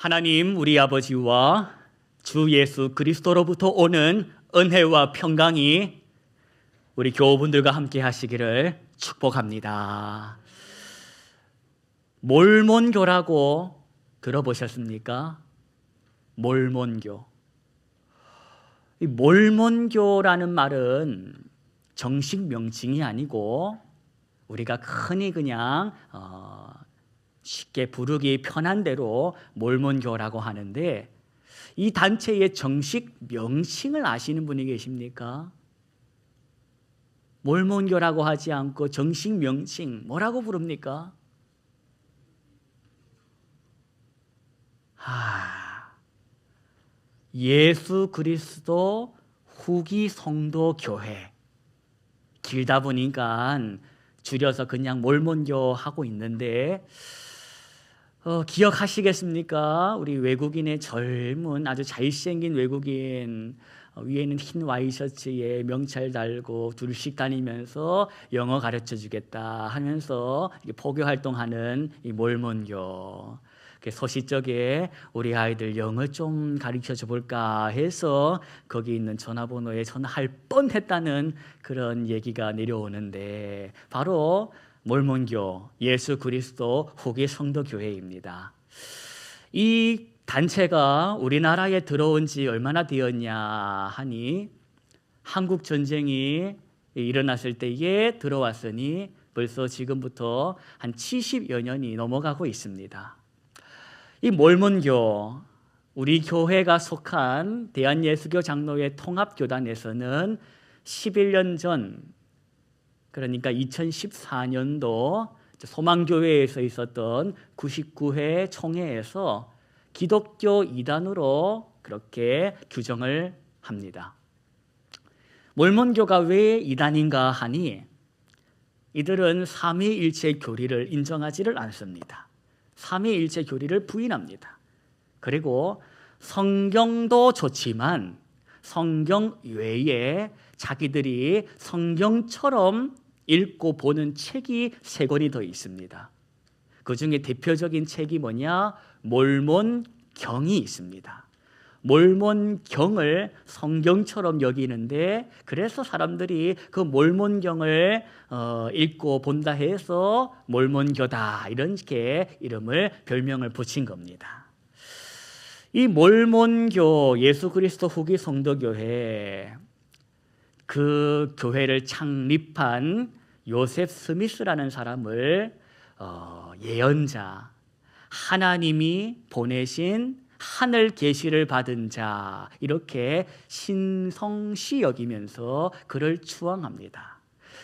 하나님 우리 아버지와 주 예수 그리스도로부터 오는 은혜와 평강이 우리 교우분들과 함께 하시기를 축복합니다. 몰몬교라고 들어보셨습니까? 몰몬교. 이 몰몬교라는 말은 정식 명칭이 아니고 우리가 흔히 그냥 쉽게 부르기 편한 대로 몰몬교라고 하는데, 이 단체의 정식 명칭을 아시는 분이 계십니까? 몰몬교라고 하지 않고 정식 명칭 뭐라고 부릅니까? 예수 그리스도 후기 성도 교회. 길다 보니까 줄여서 그냥 몰몬교 하고 있는데, 기억하시겠습니까? 우리 외국인의 젊은 아주 잘생긴 외국인, 위에는 흰 와이셔츠에 명찰 달고 둘씩 다니면서 영어 가르쳐 주겠다 하면서 포교 활동하는 이 몰몬교. 소시적에 우리 아이들 영어 좀 가르쳐 줘 볼까 해서 거기 있는 전화번호에 전화할 뻔했다는 그런 얘기가 내려오는데, 바로 몰몬교, 예수 그리스도 후기 성도 교회입니다. 이 단체가 우리나라에 들어온 지 얼마나 되었냐 하니, 한국 전쟁이 일어났을 때에 들어왔으니 벌써 지금부터 한 70여 년이 넘어가고 있습니다. 이 몰몬교, 우리 교회가 속한 대한예수교 장로회 통합교단에서는 11년 전, 그러니까 2014년도 소망교회에서 있었던 99회 총회에서 기독교 이단으로 그렇게 규정을 합니다. 몰몬교가 왜 이단인가 하니, 이들은 삼위일체 교리를 인정하지를 않습니다. 삼위일체 교리를 부인합니다. 그리고 성경도 좋지만 성경 외에 자기들이 성경처럼 읽고 보는 책이 3권이 더 있습니다. 그 중에 대표적인 책이 뭐냐? 몰몬경이 있습니다. 몰몬경을 성경처럼 여기는데, 그래서 사람들이 그 몰몬경을 읽고 본다 해서 몰몬교다 이렇게 별명을 붙인 겁니다. 이 몰몬교, 예수 그리스도 후기 성도교회, 그 교회를 창립한 요셉 스미스라는 사람을 예언자, 하나님이 보내신 하늘 계시를 받은 자, 이렇게 신성시 여기면서 그를 추앙합니다.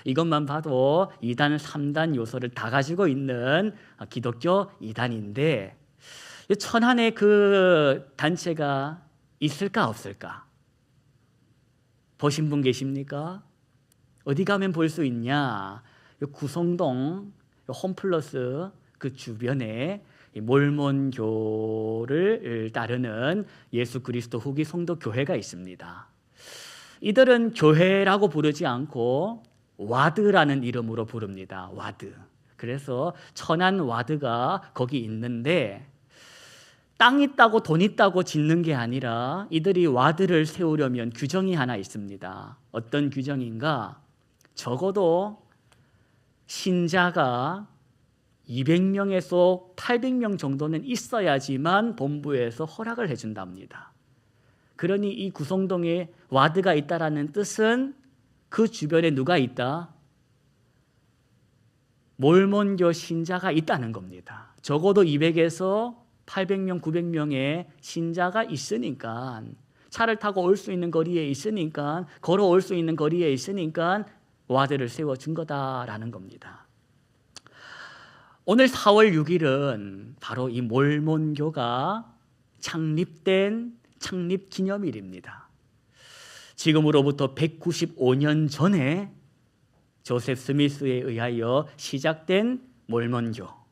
이것만 봐도 2단, 3단 요소를 다 가지고 있는 기독교 이단인데, 천안에 그 단체가 있을까 없을까? 보신 분 계십니까? 어디 가면 볼 수 있냐? 구성동 홈플러스 그 주변에 몰몬교를 따르는 예수 그리스도 후기 성도 교회가 있습니다. 이들은 교회라고 부르지 않고 와드라는 이름으로 부릅니다. 와드. 그래서 천안 와드가 거기 있는데, 땅 있다고 돈 있다고 짓는 게 아니라 이들이 와드를 세우려면 규정이 하나 있습니다. 어떤 규정인가? 적어도 신자가 200명에서 800명 정도는 있어야지만 본부에서 허락을 해준답니다. 그러니 이 구성동에 와드가 있다라는 뜻은 그 주변에 누가 있다? 몰몬교 신자가 있다는 겁니다. 적어도 200에서 800명, 900명의 신자가 있으니까, 차를 타고 올 수 있는 거리에 있으니까, 걸어올 수 있는 거리에 있으니까 와드를 세워준 거다라는 겁니다. 오늘 4월 6일은 바로 이 몰몬교가 창립된 창립 기념일입니다. 지금으로부터 195년 전에 조셉 스미스에 의하여 시작된 몰몬교.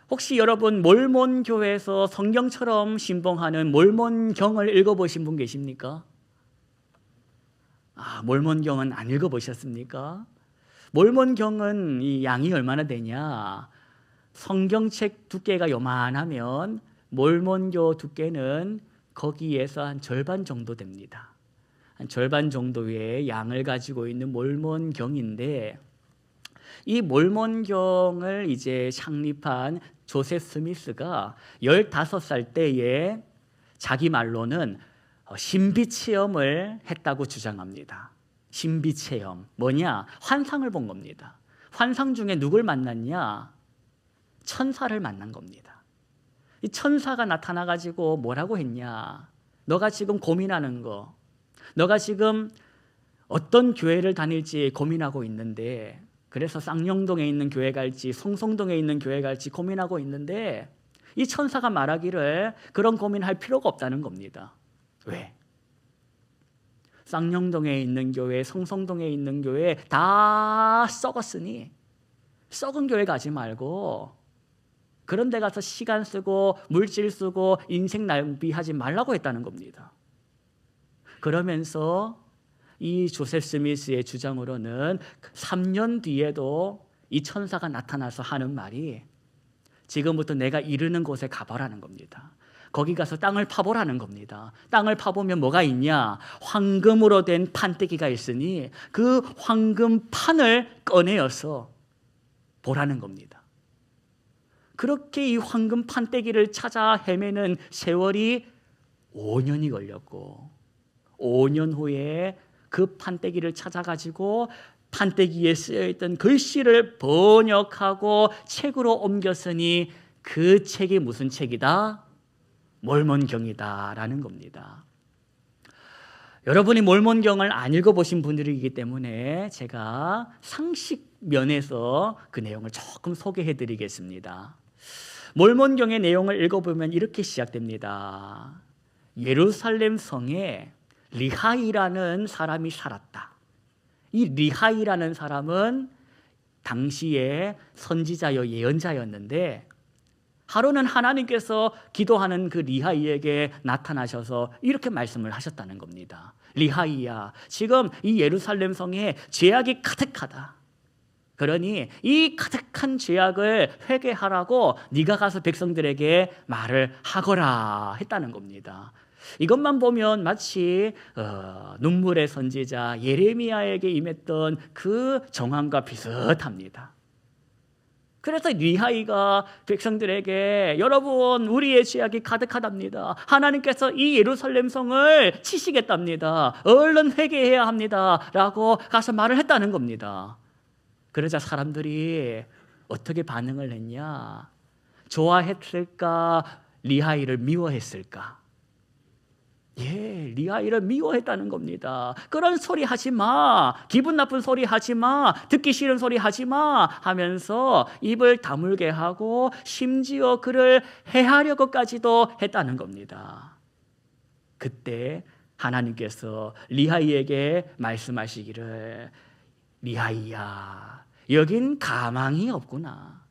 혹시 여러분 몰몬교에서 성경처럼 신봉하는 몰몬경을 읽어보신 분 계십니까? 몰몬경은 안 읽어보셨습니까? 몰몬경은 이 양이 얼마나 되냐? 성경책 두께가 요만하면 몰몬교 두께는 거기에서 한 절반 정도 됩니다. 한 절반 정도의 양을 가지고 있는 몰몬경인데, 이 몰몬경을 이제 창립한 조셉 스미스가 15살 때에 자기 말로는 신비 체험을 했다고 주장합니다. 신비 체험 뭐냐? 환상을 본 겁니다. 환상 중에 누굴 만났냐? 천사를 만난 겁니다. 이 천사가 나타나가지고 뭐라고 했냐? 너가 지금 고민하는 거, 너가 지금 어떤 교회를 다닐지 고민하고 있는데, 그래서 쌍용동에 있는 교회 갈지 성성동에 있는 교회 갈지 고민하고 있는데, 이 천사가 말하기를 그런 고민할 필요가 없다는 겁니다. 왜? 쌍용동에 있는 교회, 성성동에 있는 교회 다 썩었으니 썩은 교회 가지 말고 그런 데 가서 시간 쓰고 물질 쓰고 인생 낭비하지 말라고 했다는 겁니다. 그러면서 이 조셉 스미스의 주장으로는 3년 뒤에도 이 천사가 나타나서 하는 말이, 지금부터 내가 이르는 곳에 가보라는 겁니다. 거기 가서 땅을 파보라는 겁니다. 땅을 파보면 뭐가 있냐? 황금으로 된 판때기가 있으니 그 황금판을 꺼내어서 보라는 겁니다. 그렇게 이 황금 판때기를 찾아 헤매는 세월이 5년이 걸렸고, 5년 후에 그 판때기를 찾아가지고 판때기에 쓰여있던 글씨를 번역하고 책으로 옮겼으니 그 책이 무슨 책이다? 몰몬경이다라는 겁니다. 여러분이 몰몬경을 안 읽어보신 분들이기 때문에 제가 상식 면에서 그 내용을 조금 소개해드리겠습니다. 몰몬경의 내용을 읽어보면 이렇게 시작됩니다. 예루살렘 성에 리하이라는 사람이 살았다. 이 리하이라는 사람은 당시에 선지자여 예언자였는데, 하루는 하나님께서 기도하는 그 리하이에게 나타나셔서 이렇게 말씀을 하셨다는 겁니다. 리하이야, 지금 이 예루살렘 성에 죄악이 가득하다. 그러니 이 가득한 죄악을 회개하라고 네가 가서 백성들에게 말을 하거라 했다는 겁니다. 이것만 보면 마치 눈물의 선지자 예레미야에게 임했던 그 정황과 비슷합니다. 그래서 리하이가 백성들에게 여러분 우리의 죄악이 가득하답니다. 하나님께서 이 예루살렘 성을 치시겠답니다. 얼른 회개해야 합니다. 라고 가서 말을 했다는 겁니다. 그러자 사람들이 어떻게 반응을 했냐? 좋아했을까? 리하이를 미워했을까? 예, 리하이를 미워했다는 겁니다. 그런 소리 하지 마, 기분 나쁜 소리 하지 마, 듣기 싫은 소리 하지 마 하면서 입을 다물게 하고 심지어 그를 해하려고까지도 했다는 겁니다. 그때 하나님께서 리하이에게 말씀하시기를, 리하이야, 여긴 가망이 없구나.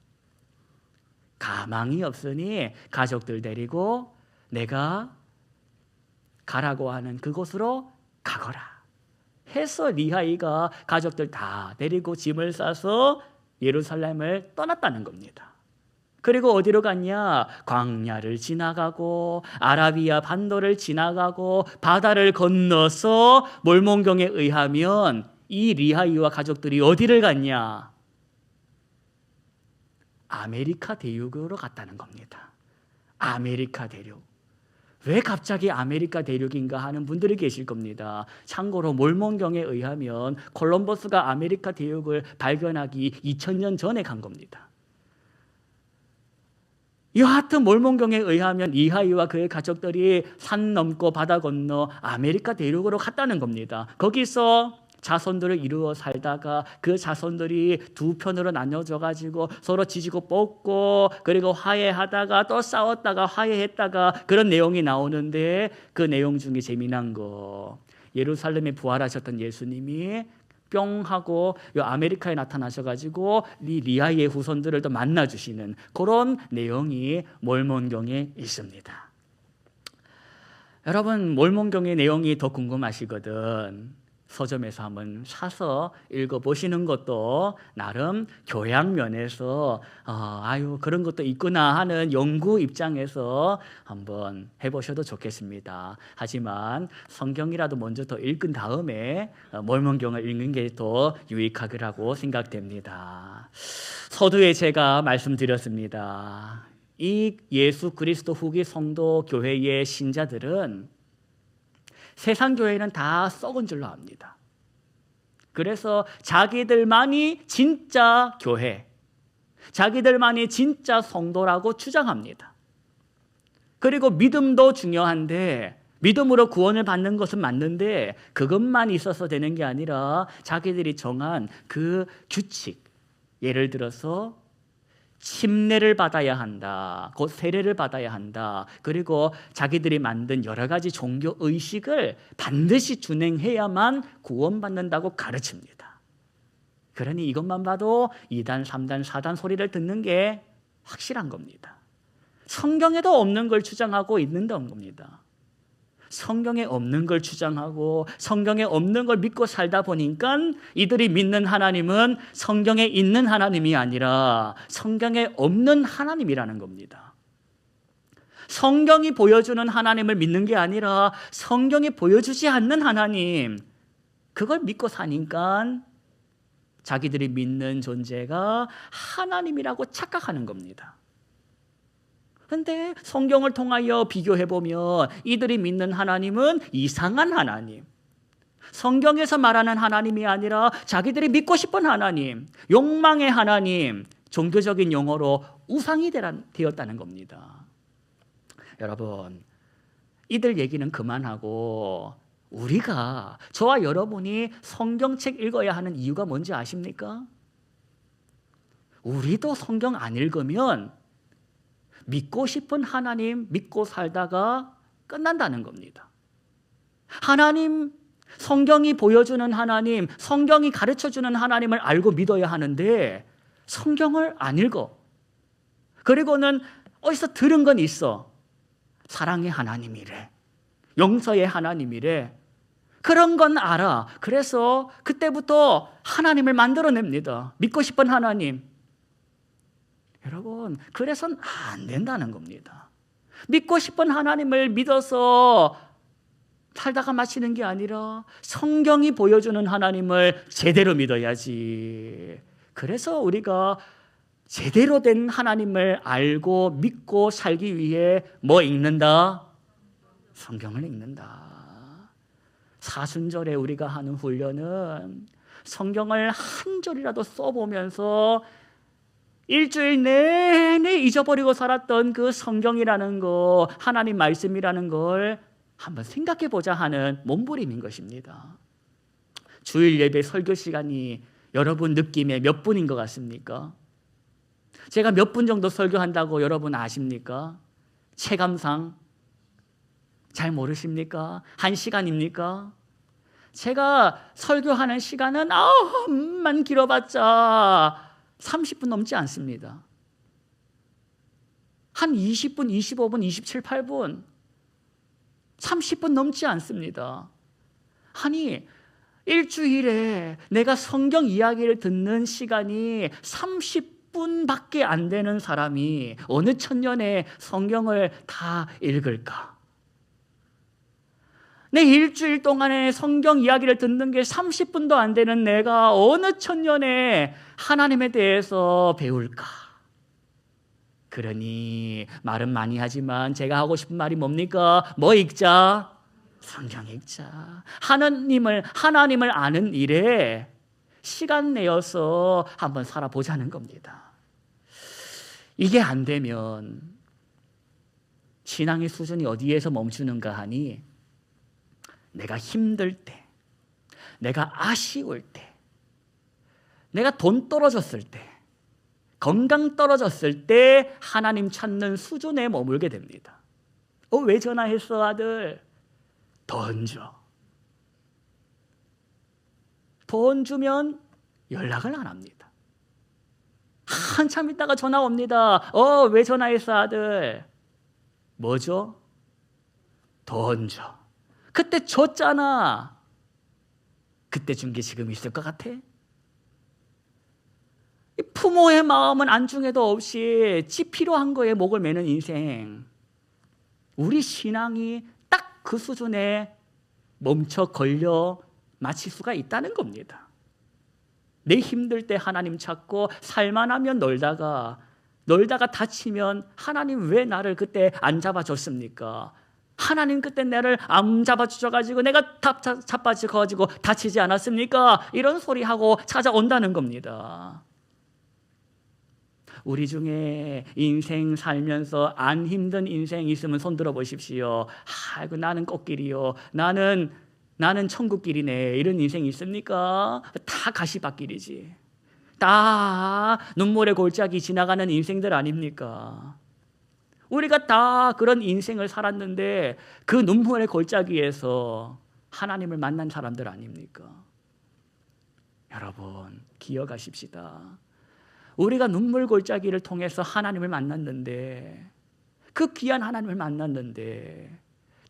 가망이 없으니 가족들 데리고 내가 가라고 하는 그곳으로 가거라 해서 리하이가 가족들 다 데리고 짐을 싸서 예루살렘을 떠났다는 겁니다. 그리고 어디로 갔냐? 광야를 지나가고 아라비아 반도를 지나가고 바다를 건너서 몰몬경에 의하면 이 리하이와 가족들이 어디를 갔냐? 아메리카 대륙으로 갔다는 겁니다. 아메리카 대륙. 왜 갑자기 아메리카 대륙인가 하는 분들이 계실 겁니다. 참고로 몰몬경에 의하면 콜럼버스가 아메리카 대륙을 발견하기 2000년 전에 간 겁니다. 여하튼 몰몬경에 의하면 리하이와 그의 가족들이 산 넘고 바다 건너 아메리카 대륙으로 갔다는 겁니다. 거기서 자손들을 이루어 살다가 그 자손들이 두 편으로 나눠져 가지고 서로 지지고 뻗고 그리고 화해하다가 또 싸웠다가 화해했다가 그런 내용이 나오는데, 그 내용 중에 재미난 거, 예루살렘에 부활하셨던 예수님이 뿅 하고 아메리카에 나타나셔가지고 리하이의 후손들을 또 만나주시는 그런 내용이 몰몬경에 있습니다. 여러분 몰몬경의 내용이 더 궁금하시거든 서점에서 한번 사서 읽어보시는 것도 나름 교양 면에서 그런 것도 있구나 하는 연구 입장에서 한번 해보셔도 좋겠습니다. 하지만 성경이라도 먼저 더 읽은 다음에 몰몬경을 읽는 게 더 유익하리라고 생각됩니다. 서두에 제가 말씀드렸습니다. 이 예수 그리스도 후기 성도 교회의 신자들은 세상 교회는 다 썩은 줄로 압니다. 그래서 자기들만이 진짜 교회, 자기들만이 진짜 성도라고 주장합니다. 그리고 믿음도 중요한데, 믿음으로 구원을 받는 것은 맞는데 그것만 있어서 되는 게 아니라 자기들이 정한 그 규칙, 예를 들어서 침례를 받아야 한다, 곧 세례를 받아야 한다, 그리고 자기들이 만든 여러 가지 종교 의식을 반드시 준행해야만 구원받는다고 가르칩니다. 그러니 이것만 봐도 2단, 3단, 4단 소리를 듣는 게 확실한 겁니다. 성경에도 없는 걸 주장하고 있는다는 겁니다. 성경에 없는 걸 주장하고 성경에 없는 걸 믿고 살다 보니까 이들이 믿는 하나님은 성경에 있는 하나님이 아니라 성경에 없는 하나님이라는 겁니다. 성경이 보여주는 하나님을 믿는 게 아니라 성경이 보여주지 않는 하나님, 그걸 믿고 사니까 자기들이 믿는 존재가 하나님이라고 착각하는 겁니다. 그런데 성경을 통하여 비교해보면 이들이 믿는 하나님은 이상한 하나님, 성경에서 말하는 하나님이 아니라 자기들이 믿고 싶은 하나님, 욕망의 하나님, 종교적인 용어로 우상이 되었다는 겁니다. 여러분, 이들 얘기는 그만하고 우리가, 저와 여러분이 성경책 읽어야 하는 이유가 뭔지 아십니까? 우리도 성경 안 읽으면 믿고 싶은 하나님 믿고 살다가 끝난다는 겁니다. 하나님, 성경이 보여주는 하나님, 성경이 가르쳐주는 하나님을 알고 믿어야 하는데 성경을 안 읽어. 그리고는 어디서 들은 건 있어. 사랑의 하나님이래, 용서의 하나님이래, 그런 건 알아. 그래서 그때부터 하나님을 만들어냅니다. 믿고 싶은 하나님. 여러분, 그래서는 안 된다는 겁니다. 믿고 싶은 하나님을 믿어서 살다가 마치는 게 아니라 성경이 보여주는 하나님을 제대로 믿어야지. 그래서 우리가 제대로 된 하나님을 알고 믿고 살기 위해 뭐 읽는다? 성경을 읽는다. 사순절에 우리가 하는 훈련은 성경을 한 절이라도 써보면서 일주일 내내 잊어버리고 살았던 그 성경이라는 거, 하나님 말씀이라는 걸 한번 생각해 보자 하는 몸부림인 것입니다. 주일 예배 설교 시간이 여러분 느낌에 몇 분인 것 같습니까? 제가 몇 분 정도 설교한다고 여러분 아십니까? 체감상 잘 모르십니까? 1시간입니까? 제가 설교하는 시간은 만 길어봤자 30분 넘지 않습니다. 한 20분, 25분, 27, 8분, 30분 넘지 않습니다. 아니, 일주일에 내가 성경 이야기를 듣는 시간이 30분밖에 안 되는 사람이 어느 천년에 성경을 다 읽을까? 내 일주일 동안에 성경 이야기를 듣는 게 30분도 안 되는 내가 어느 천년에 하나님에 대해서 배울까? 그러니 말은 많이 하지만 제가 하고 싶은 말이 뭡니까? 뭐 읽자? 성경 읽자. 하나님을 아는 일에 시간 내어서 한번 살아보자는 겁니다. 이게 안 되면 신앙의 수준이 어디에서 멈추는가 하니, 내가 힘들 때, 내가 아쉬울 때, 내가 돈 떨어졌을 때, 건강 떨어졌을 때 하나님 찾는 수준에 머물게 됩니다. 왜 전화했어 아들? 돈 줘. 돈 주면 연락을 안 합니다. 한참 있다가 전화 옵니다. 왜 전화했어 아들? 뭐죠? 돈 줘. 그때 줬잖아. 그때 준 게 지금 있을 것 같아? 부모의 마음은 안중에도 없이 지 필요한 거에 목을 매는 인생. 우리 신앙이 딱 그 수준에 멈춰 걸려 마칠 수가 있다는 겁니다. 내 힘들 때 하나님 찾고 살만하면 놀다가 다치면 하나님 왜 나를 그때 안 잡아줬습니까? 하나님 그때 나를 안 잡아주셔가지고 내가 자빠져가지고 다치지 않았습니까? 이런 소리하고 찾아온다는 겁니다. 우리 중에 인생 살면서 안 힘든 인생 있으면 손 들어 보십시오. 아이고 나는 꽃길이요. 나는 천국길이네. 이런 인생 있습니까? 다 가시밭길이지. 다 눈물의 골짜기 지나가는 인생들 아닙니까? 우리가 다 그런 인생을 살았는데 그 눈물의 골짜기에서 하나님을 만난 사람들 아닙니까? 여러분 기억하십시다. 우리가 눈물 골짜기를 통해서 하나님을 만났는데, 그 귀한 하나님을 만났는데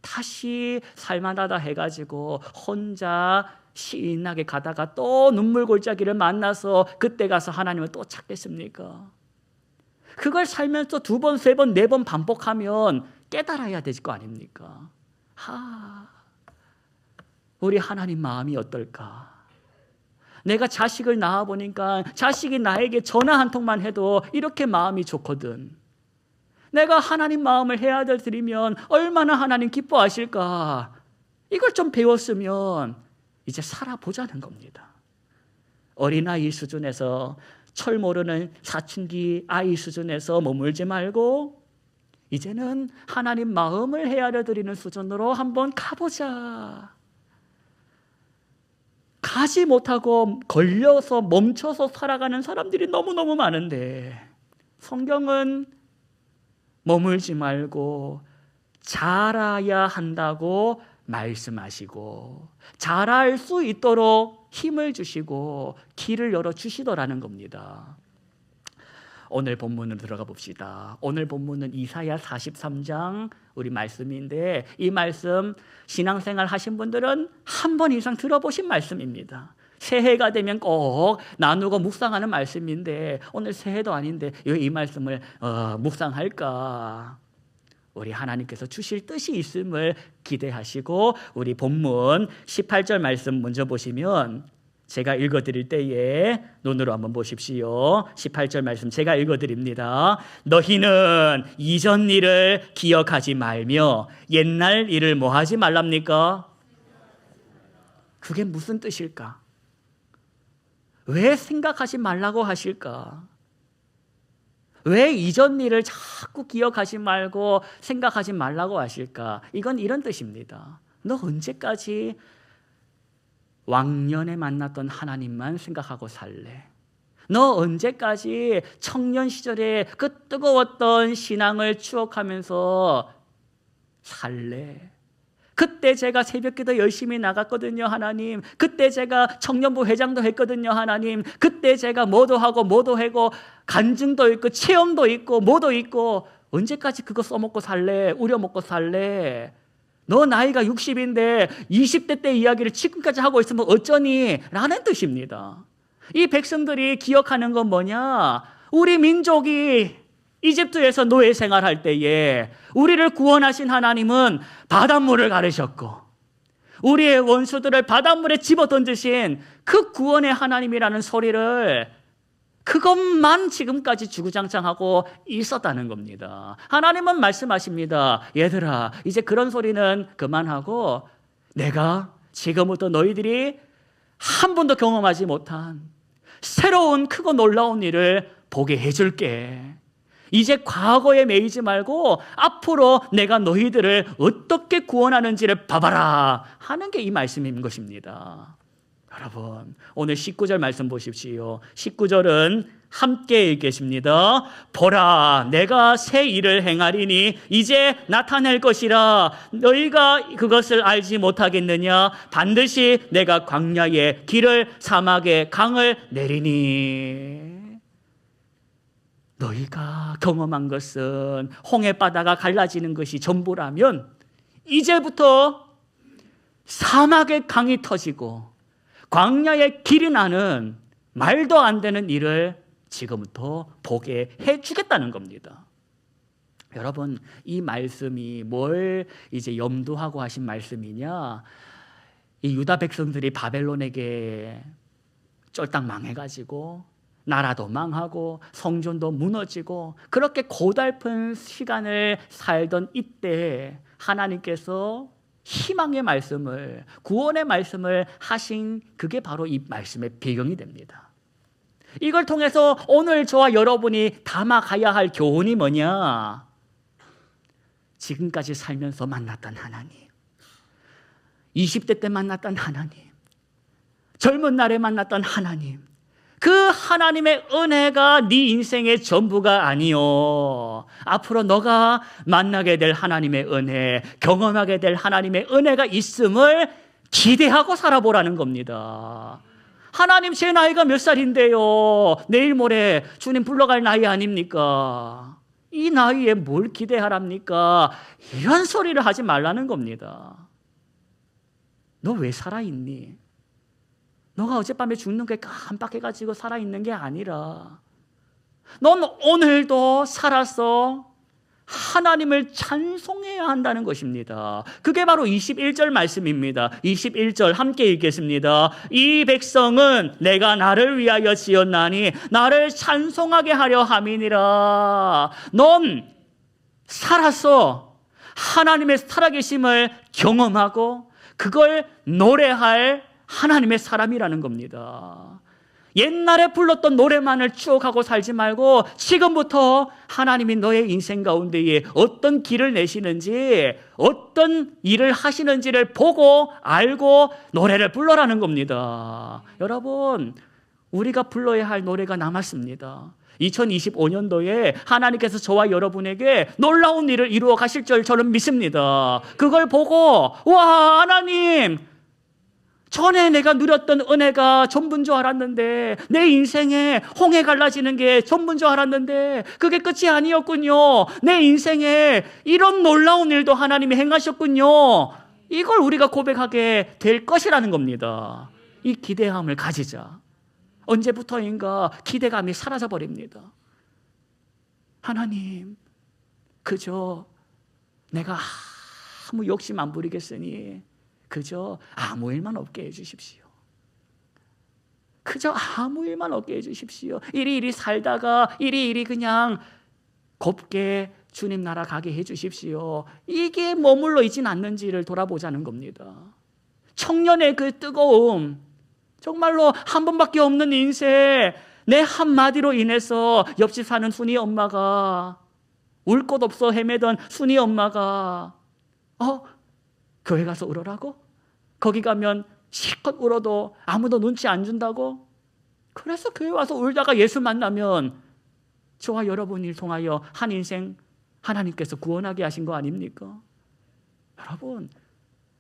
다시 살만하다 해가지고 혼자 시인하게 가다가 또 눈물 골짜기를 만나서 그때 가서 하나님을 또 찾겠습니까? 그걸 살면서 2번, 3번, 4번 반복하면 깨달아야 될 거 아닙니까? 우리 하나님 마음이 어떨까? 내가 자식을 낳아보니까 자식이 나에게 전화 한 통만 해도 이렇게 마음이 좋거든. 내가 하나님 마음을 헤아려 드리면 얼마나 하나님 기뻐하실까? 이걸 좀 배웠으면 이제 살아보자는 겁니다. 어린아이 수준에서 철 모르는 사춘기 아이 수준에서 머물지 말고 이제는 하나님 마음을 헤아려 드리는 수준으로 한번 가보자. 가지 못하고 걸려서 멈춰서 살아가는 사람들이 너무너무 많은데 성경은 머물지 말고 자라야 한다고 말씀하시고 자랄 수 있도록 힘을 주시고 길을 열어주시더라는 겁니다. 오늘 본문으로 들어가 봅시다. 오늘 본문은 이사야 43장 우리 말씀인데 이 말씀 신앙생활 하신 분들은 한 번 이상 들어보신 말씀입니다. 새해가 되면 꼭 나누고 묵상하는 말씀인데 오늘 새해도 아닌데 왜 이 말씀을 묵상할까? 우리 하나님께서 주실 뜻이 있음을 기대하시고 우리 본문 18절 말씀 먼저 보시면 제가 읽어드릴 때에 눈으로 한번 보십시오. 18절 말씀 제가 읽어드립니다. 너희는 이전 일을 기억하지 말며 옛날 일을 뭐 하지 말랍니까? 그게 무슨 뜻일까? 왜 생각하지 말라고 하실까? 왜 이전 일을 자꾸 기억하지 말고 생각하지 말라고 하실까? 이건 이런 뜻입니다. 너 언제까지 왕년에 만났던 하나님만 생각하고 살래? 너 언제까지 청년 시절에 그 뜨거웠던 신앙을 추억하면서 살래? 그때 제가 새벽기도 열심히 나갔거든요, 하나님. 그때 제가 청년부 회장도 했거든요, 하나님. 그때 제가 뭐도 하고 간증도 있고 체험도 있고 뭐도 있고 언제까지 그거 써먹고 살래? 우려먹고 살래? 너 나이가 60인데 20대 때 이야기를 지금까지 하고 있으면 어쩌니? 라는 뜻입니다. 이 백성들이 기억하는 건 뭐냐? 우리 민족이 이집트에서 노예 생활할 때에 우리를 구원하신 하나님은 바닷물을 가르셨고 우리의 원수들을 바닷물에 집어던지신 그 구원의 하나님이라는 소리를 그것만 지금까지 주구장창하고 있었다는 겁니다. 하나님은 말씀하십니다. 얘들아, 이제 그런 소리는 그만하고 내가 지금부터 너희들이 한 번도 경험하지 못한 새로운 크고 놀라운 일을 보게 해줄게. 이제 과거에 매이지 말고 앞으로 내가 너희들을 어떻게 구원하는지를 봐봐라 하는 게 이 말씀인 것입니다. 여러분, 오늘 19절 말씀 보십시오. 19절은 함께 읽겠습니다. 보라, 내가 새 일을 행하리니 이제 나타낼 것이라. 너희가 그것을 알지 못하겠느냐? 반드시 내가 광야에 길을, 사막에 강을 내리니. 너희가 경험한 것은 홍해 바다가 갈라지는 것이 전부라면 이제부터 사막에 강이 터지고 광야에 길이 나는 말도 안 되는 일을 지금부터 보게 해주겠다는 겁니다. 여러분, 이 말씀이 뭘 이제 염두하고 하신 말씀이냐? 이 유다 백성들이 바벨론에게 쫄딱 망해가지고 나라도 망하고 성전도 무너지고 그렇게 고달픈 시간을 살던 이때 하나님께서 희망의 말씀을, 구원의 말씀을 하신 그게 바로 이 말씀의 배경이 됩니다. 이걸 통해서 오늘 저와 여러분이 담아가야 할 교훈이 뭐냐? 지금까지 살면서 만났던 하나님, 20대 때 만났던 하나님, 젊은 날에 만났던 하나님, 그 하나님의 은혜가 네 인생의 전부가 아니요. 앞으로 너가 만나게 될 하나님의 은혜, 경험하게 될 하나님의 은혜가 있음을 기대하고 살아보라는 겁니다. 하나님, 제 나이가 몇 살인데요, 내일 모레 주님 불러갈 나이 아닙니까? 이 나이에 뭘 기대하랍니까? 이런 소리를 하지 말라는 겁니다. 너 왜 살아있니? 너가 어젯밤에 죽는 게 깜빡해가지고 살아있는 게 아니라 넌 오늘도 살아서 하나님을 찬송해야 한다는 것입니다. 그게 바로 21절 말씀입니다. 21절 함께 읽겠습니다. 이 백성은 내가 나를 위하여 지었나니 나를 찬송하게 하려 함이니라. 넌 살아서 하나님의 살아계심을 경험하고 그걸 노래할 하나님의 사람이라는 겁니다. 옛날에 불렀던 노래만을 추억하고 살지 말고 지금부터 하나님이 너의 인생 가운데에 어떤 길을 내시는지, 어떤 일을 하시는지를 보고 알고 노래를 불러라는 겁니다. 여러분, 우리가 불러야 할 노래가 남았습니다. 2025년도에 하나님께서 저와 여러분에게 놀라운 일을 이루어 가실 줄 저는 믿습니다. 그걸 보고 와, 하나님, 전에 내가 누렸던 은혜가 전부인 줄 알았는데, 내 인생에 홍해 갈라지는 게 전부인 줄 알았는데 그게 끝이 아니었군요. 내 인생에 이런 놀라운 일도 하나님이 행하셨군요. 이걸 우리가 고백하게 될 것이라는 겁니다. 이 기대함을 가지자. 언제부터인가 기대감이 사라져 버립니다. 하나님, 그저 내가 아무 욕심 안 부리겠으니 그저 아무 일만 없게 해주십시오. 그저 아무 일만 없게 해주십시오. 이리 살다가 이리 그냥 곱게 주님 나라 가게 해주십시오. 이게 머물러 있진 않는지를 돌아보자는 겁니다. 청년의 그 뜨거움, 정말로 한 번밖에 없는 인생, 내 한마디로 인해서 옆집 사는 순이 엄마가, 울 곳 없어 헤매던 순이 엄마가 교회 가서 울으라고? 거기 가면 실컷 울어도 아무도 눈치 안 준다고? 그래서 교회 와서 울다가 예수 만나면 저와 여러분을 통하여 한 인생 하나님께서 구원하게 하신 거 아닙니까? 여러분,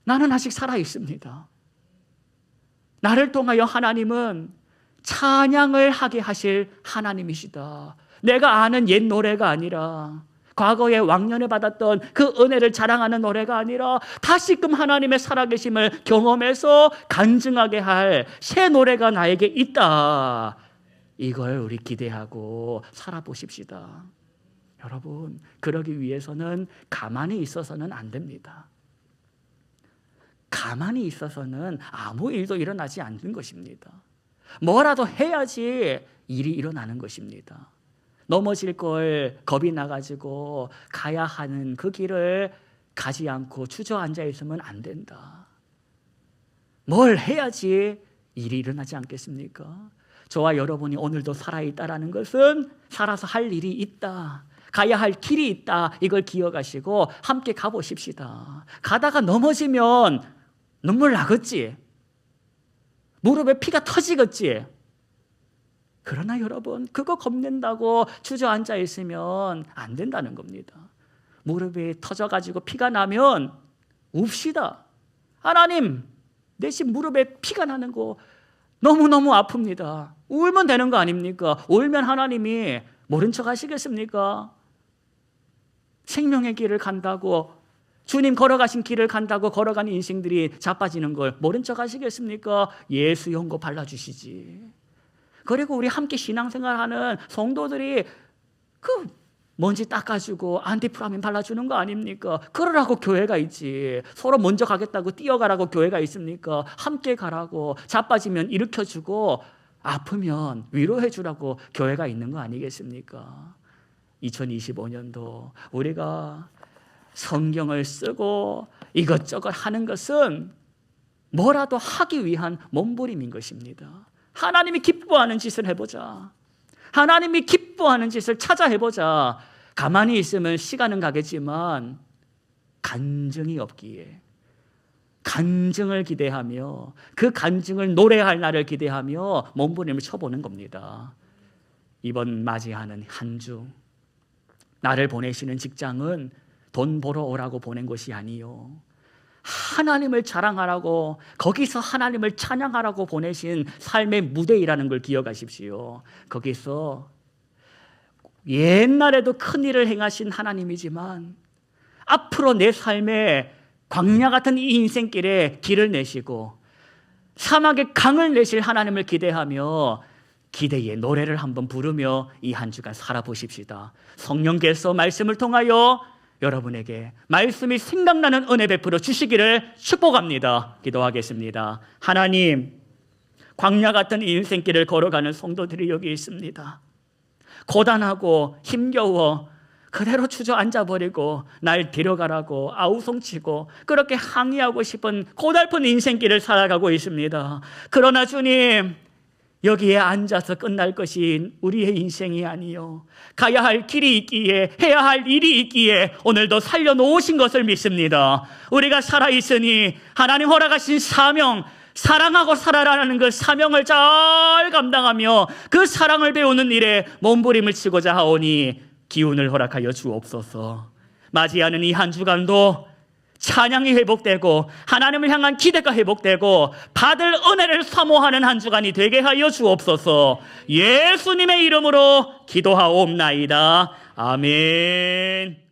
나는 아직 살아있습니다. 나를 통하여 하나님은 찬양을 하게 하실 하나님이시다. 내가 아는 옛 노래가 아니라, 과거에 왕년에 받았던 그 은혜를 자랑하는 노래가 아니라 다시금 하나님의 살아계심을 경험해서 간증하게 할 새 노래가 나에게 있다. 이걸 우리 기대하고 살아보십시다. 여러분, 그러기 위해서는 가만히 있어서는 안 됩니다. 가만히 있어서는 아무 일도 일어나지 않는 것입니다. 뭐라도 해야지 일이 일어나는 것입니다. 넘어질 걸 겁이 나가지고 가야 하는 그 길을 가지 않고 주저앉아 있으면 안 된다. 뭘 해야지 일이 일어나지 않겠습니까? 저와 여러분이 오늘도 살아있다라는 것은 살아서 할 일이 있다, 가야 할 길이 있다, 이걸 기억하시고 함께 가보십시다. 가다가 넘어지면 눈물 나겠지, 무릎에 피가 터지겠지. 그러나 여러분, 그거 겁낸다고 주저앉아 있으면 안 된다는 겁니다. 무릎이 터져가지고 피가 나면 웁시다. 하나님, 내 집 무릎에 피가 나는 거 너무너무 아픕니다. 울면 되는 거 아닙니까? 울면 하나님이 모른 척 하시겠습니까? 생명의 길을 간다고 주님 걸어가신 길을 간다고 걸어가는 인생들이 자빠지는 걸 모른 척 하시겠습니까? 예수 연고 발라주시지. 그리고 우리 함께 신앙생활하는 성도들이 그 먼지 닦아주고 안티프라민 발라주는 거 아닙니까? 그러라고 교회가 있지. 서로 먼저 가겠다고 뛰어가라고 교회가 있습니까? 함께 가라고, 자빠지면 일으켜주고 아프면 위로해주라고 교회가 있는 거 아니겠습니까? 2025년도 우리가 성경을 쓰고 이것저것 하는 것은 뭐라도 하기 위한 몸부림인 것입니다. 하나님이 기뻐하는 짓을 해보자. 하나님이 기뻐하는 짓을 찾아 해보자. 가만히 있으면 시간은 가겠지만 간증이 없기에, 간증을 기대하며 그 간증을 노래할 날을 기대하며 몸부림을 쳐보는 겁니다. 이번 맞이하는 한 주, 나를 보내시는 직장은 돈 벌어 오라고 보낸 것이 아니요, 하나님을 자랑하라고, 거기서 하나님을 찬양하라고 보내신 삶의 무대이라는 걸 기억하십시오. 거기서 옛날에도 큰 일을 행하신 하나님이지만 앞으로 내 삶에 광야 같은 이 인생길에 길을 내시고 사막에 강을 내실 하나님을 기대하며 기대의 노래를 한번 부르며 이 한 주간 살아보십시다. 성령께서 말씀을 통하여 여러분에게 말씀이 생각나는 은혜 베풀어 주시기를 축복합니다. 기도하겠습니다. 하나님, 광야 같은 인생길을 걸어가는 성도들이 여기 있습니다. 고단하고 힘겨워 그대로 주저앉아버리고 날 데려가라고 아우성치고 그렇게 항의하고 싶은 고달픈 인생길을 살아가고 있습니다. 그러나 주님, 여기에 앉아서 끝날 것이 우리의 인생이 아니요, 가야 할 길이 있기에, 해야 할 일이 있기에 오늘도 살려놓으신 것을 믿습니다. 우리가 살아있으니 하나님 허락하신 사명, 사랑하고 살아라는 그 사명을 잘 감당하며 그 사랑을 배우는 일에 몸부림을 치고자 하오니 기운을 허락하여 주옵소서. 맞이하는 이 한 주간도 찬양이 회복되고 하나님을 향한 기대가 회복되고 받을 은혜를 사모하는 한 주간이 되게 하여 주옵소서. 예수님의 이름으로 기도하옵나이다. 아멘.